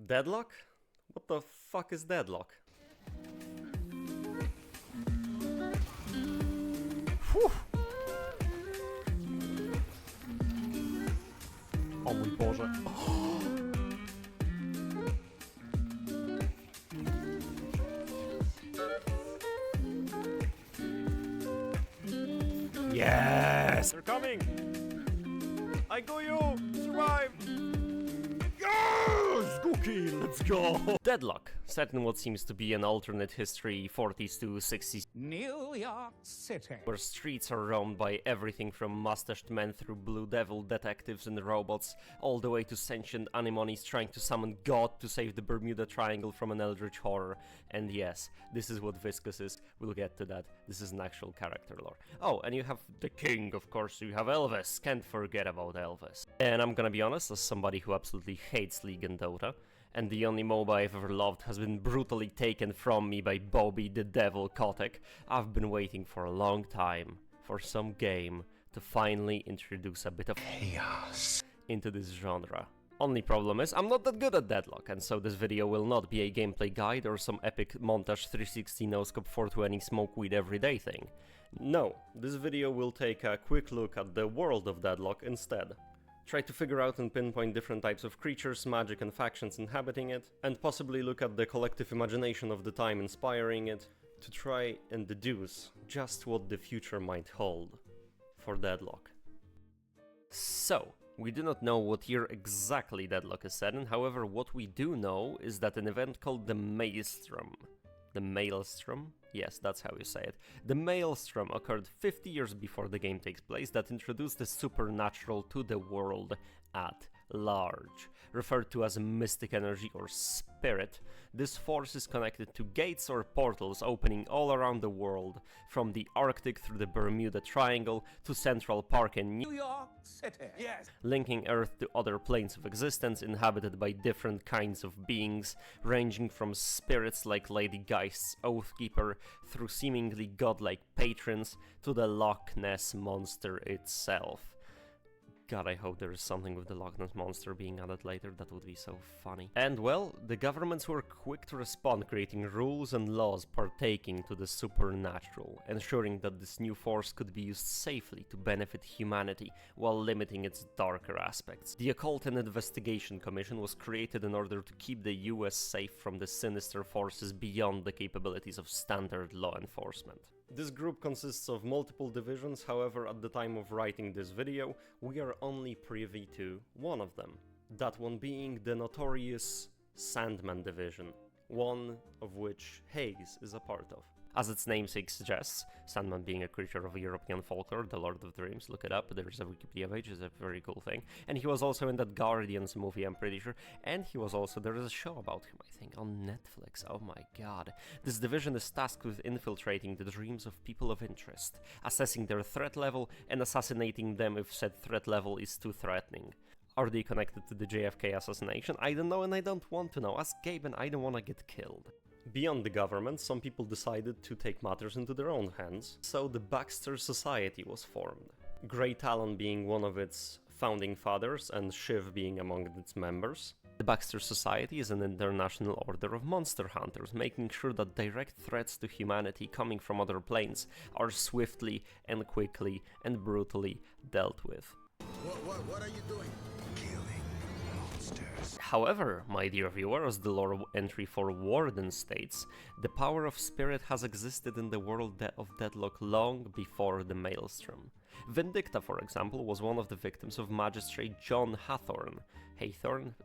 Deadlock? What the fuck is Deadlock? Whew. O mój Boże. Yes! They're coming! I got you! Survive! Yes! Cookie, let's go! Deadlock, set in what seems to be an alternate history 40s to 60s New York City, where streets are roamed by everything from mustached men through Blue Devil detectives and robots, all the way to sentient anemonies trying to summon God to save the Bermuda Triangle from an eldritch horror. And yes, this is what Viscous is, we'll get to that, this is an actual character lore. Oh, and you have the king, of course, you have Elvis, can't forget about Elvis. And I'm gonna be honest, as somebody who absolutely hates League and Dota, and the only MOBA I've ever loved has been brutally taken from me by Bobby the Devil Kotick, I've been waiting for a long time for some game to finally introduce a bit of chaos into this genre. Only problem is, I'm not that good at Deadlock, and so this video will not be a gameplay guide or some epic montage 360 no-scope 420 smoke weed everyday thing. No, this video will take a quick look at the world of Deadlock instead. Try to figure out and pinpoint different types of creatures, magic and factions inhabiting it, and possibly look at the collective imagination of the time inspiring it, to try and deduce just what the future might hold for Deadlock. So, we do not know what year exactly Deadlock is set in, however what we do know is that an event called the Maelstrom. The Maelstrom? Yes, that's how you say it. The Maelstrom occurred 50 years before the game takes place that introduced the supernatural to the world at large. Referred to as a mystic energy or spirit, this force is connected to gates or portals opening all around the world, from the Arctic through the Bermuda Triangle to Central Park in New York City, yes, linking Earth to other planes of existence inhabited by different kinds of beings, ranging from spirits like Lady Geist's Oathkeeper, through seemingly godlike patrons, to the Loch Ness Monster itself. God, I hope there is something with the Loch Ness Monster being added later, that would be so funny. And well, the governments were quick to respond, creating rules and laws partaking to the supernatural, ensuring that this new force could be used safely to benefit humanity, while limiting its darker aspects. The Occult and Investigation Commission was created in order to keep the US safe from the sinister forces beyond the capabilities of standard law enforcement. This group consists of multiple divisions, however at the time of writing this video, we are only privy to one of them. That one being the notorious Sandman Division, one of which Haze is a part of. As its namesake suggests, Sandman being a creature of European folklore, the Lord of Dreams, look it up, there's a Wikipedia page, it's a very cool thing. And he was also in that Guardians movie, I'm pretty sure, and he was also, there is a show about him, I think, on Netflix, oh my god. This division is tasked with infiltrating the dreams of people of interest, assessing their threat level, and assassinating them if said threat level is too threatening. Are they connected to the JFK assassination? I don't know and I don't want to know, ask Gabe and I don't want to get killed. Beyond the government, some people decided to take matters into their own hands, so the Baxter Society was formed. Grey Talon being one of its founding fathers and Shiv being among its members. The Baxter Society is an international order of monster hunters, making sure that direct threats to humanity coming from other planes are swiftly and quickly and brutally dealt with. What are you doing? Killing monsters. However, my dear viewer, as the lore entry for Warden states, the power of spirit has existed in the world of Deadlock long before the Maelstrom. Vindicta, for example, was one of the victims of Magistrate John Hathorne,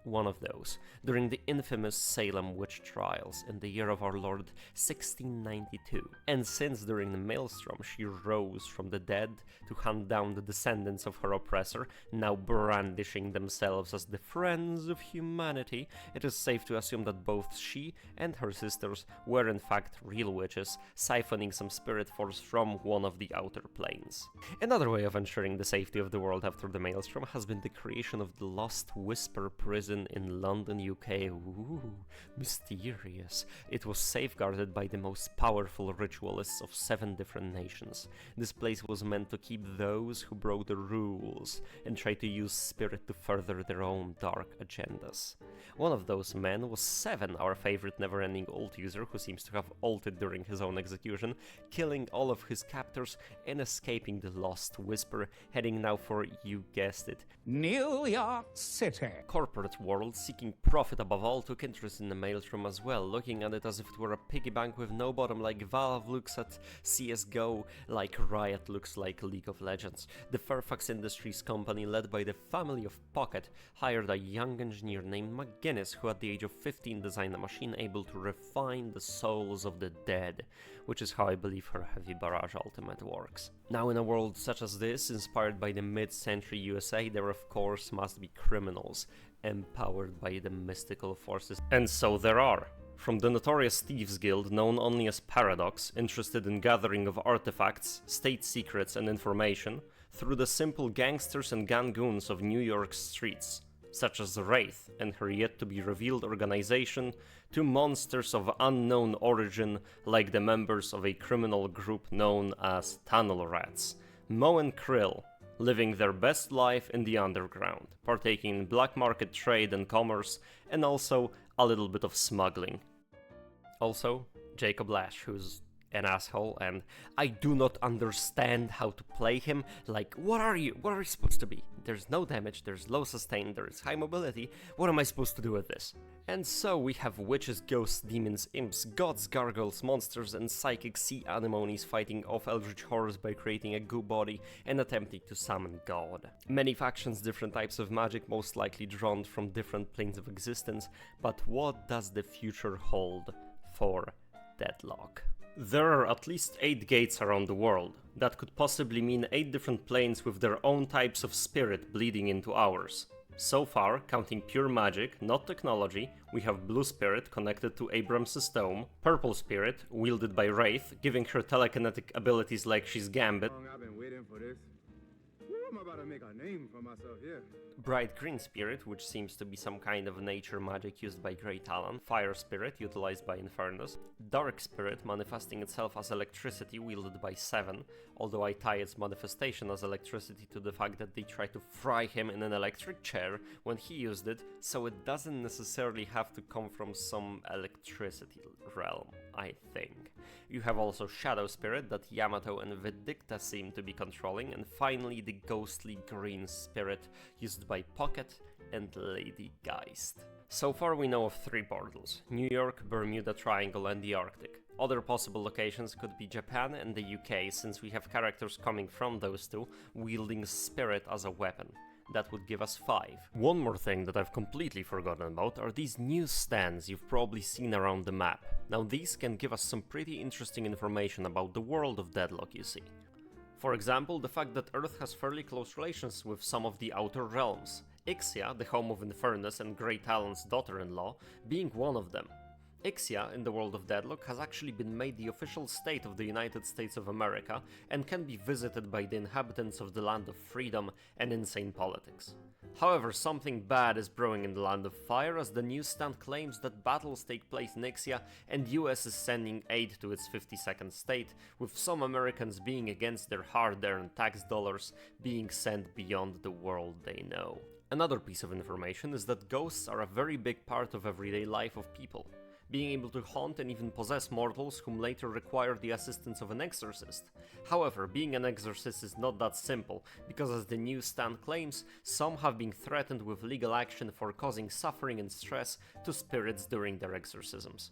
one of those, during the infamous Salem witch trials in the year of our Lord 1692. And since during the Maelstrom she rose from the dead to hunt down the descendants of her oppressor, now brandishing themselves as the friends of humanity, it is safe to assume that both she and her sisters were in fact real witches, siphoning some spirit force from one of the outer planes. Another way of ensuring the safety of the world after the Maelstrom has been the creation of the Lost Whisper Whisper prison in London, UK. Ooh, mysterious. It was safeguarded by the most powerful ritualists of 7 different nations. This place was meant to keep those who broke the rules and tried to use spirit to further their own dark agendas. One of those men was Seven, our favorite never-ending ult user who seems to have ulted during his own execution, killing all of his captors and escaping the Lost Whisper, heading now for, you guessed it, New York City. corporate world. Seeking profit above all, took interest in the Maelstrom as well, looking at it as if it were a piggy bank with no bottom like Valve looks at CSGO, like Riot looks like League of Legends. The Fairfax Industries company, led by the family of Pocket, hired a young engineer named McGuinness, who at the age of 15 designed a machine able to refine the souls of the dead, which is how I believe her Heavy Barrage ultimate works. Now, in a world such as this, inspired by the mid-century USA, there of course must be criminals, empowered by the mystical forces. And so there are. From the notorious Thieves Guild, known only as Paradox, interested in gathering of artifacts, state secrets and information, through the simple gangsters and gangoons of New York's streets, such as Wraith and her yet-to-be-revealed organization, to monsters of unknown origin like the members of a criminal group known as Tunnel Rats, Mo and Krill, living their best life in the underground, partaking in black market trade and commerce, and also a little bit of smuggling. Also, Jacob Lash, who's an asshole, and I do not understand how to play him. Like, what are you? What are you supposed to be? There's no damage, there's low sustain, there's high mobility. What am I supposed to do with this? And so we have witches, ghosts, demons, imps, gods, gargoyles, monsters, and psychic sea anemonies fighting off eldritch horrors by creating a goo body and attempting to summon God. Many factions, different types of magic, most likely drawn from different planes of existence, but what does the future hold for Deadlock? There are at least 8 gates around the world. That could possibly mean 8 different planes with their own types of spirit bleeding into ours. So far, counting pure magic, not technology, we have Blue Spirit connected to Abrams' Dome, Purple Spirit, wielded by Wraith, giving her telekinetic abilities like she's Gambit, I've been waiting for this. Woo, I'm about to make a name for myself here. Bright Green Spirit, which seems to be some kind of nature magic used by Grey Talon, Fire Spirit, utilized by Infernus, Dark Spirit, manifesting itself as electricity, wielded by Seven, although I tie its manifestation as electricity to the fact that they tried to fry him in an electric chair when he used it, so it doesn't necessarily have to come from some electricity realm, I think. You have also Shadow Spirit that Yamato and Vindicta seem to be controlling, and finally the Ghostly Green Spirit used by Pocket and Lady Geist. So far we know of 3 portals: New York, Bermuda Triangle and the Arctic. Other possible locations could be Japan and the UK, since we have characters coming from those two wielding spirit as a weapon. That would give us 5. One more thing that I've completely forgotten about are these news stands you've probably seen around the map. Now these can give us some pretty interesting information about the world of Deadlock, you see. For example, the fact that Earth has fairly close relations with some of the outer realms, Ixia, the home of Infernus and Grey Talon's daughter-in-law, being one of them. Ixia, in the world of Deadlock, has actually been made the official state of the United States of America and can be visited by the inhabitants of the Land of Freedom and insane politics. However, something bad is brewing in the Land of Fire, as the newsstand claims that battles take place in Ixia and US is sending aid to its 52nd state, with some Americans being against their hard-earned tax dollars being sent beyond the world they know. Another piece of information is that ghosts are a very big part of everyday life of people, being able to haunt and even possess mortals whom later require the assistance of an exorcist. However, being an exorcist is not that simple, because as the newsstand claims, some have been threatened with legal action for causing suffering and stress to spirits during their exorcisms.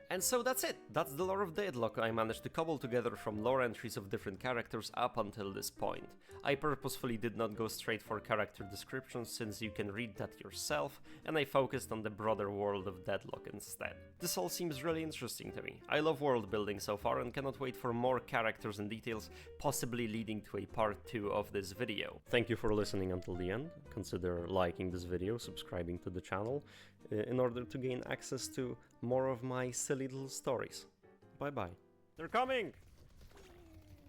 And so that's it. That's the lore of Deadlock I managed to cobble together from lore entries of different characters up until this point. I purposefully did not go straight for character descriptions, since you can read that yourself, and I focused on the broader world of Deadlock instead. This all seems really interesting to me. I love world building so far and cannot wait for more characters and details, possibly leading to a part 2 of this video. Thank you for listening until the end. Consider liking this video, subscribing to the channel, in order to gain access to more of my silly little stories. Bye bye. They're coming!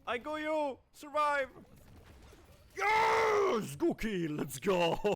I go you! Survive! Yes! Go kill! Let's go!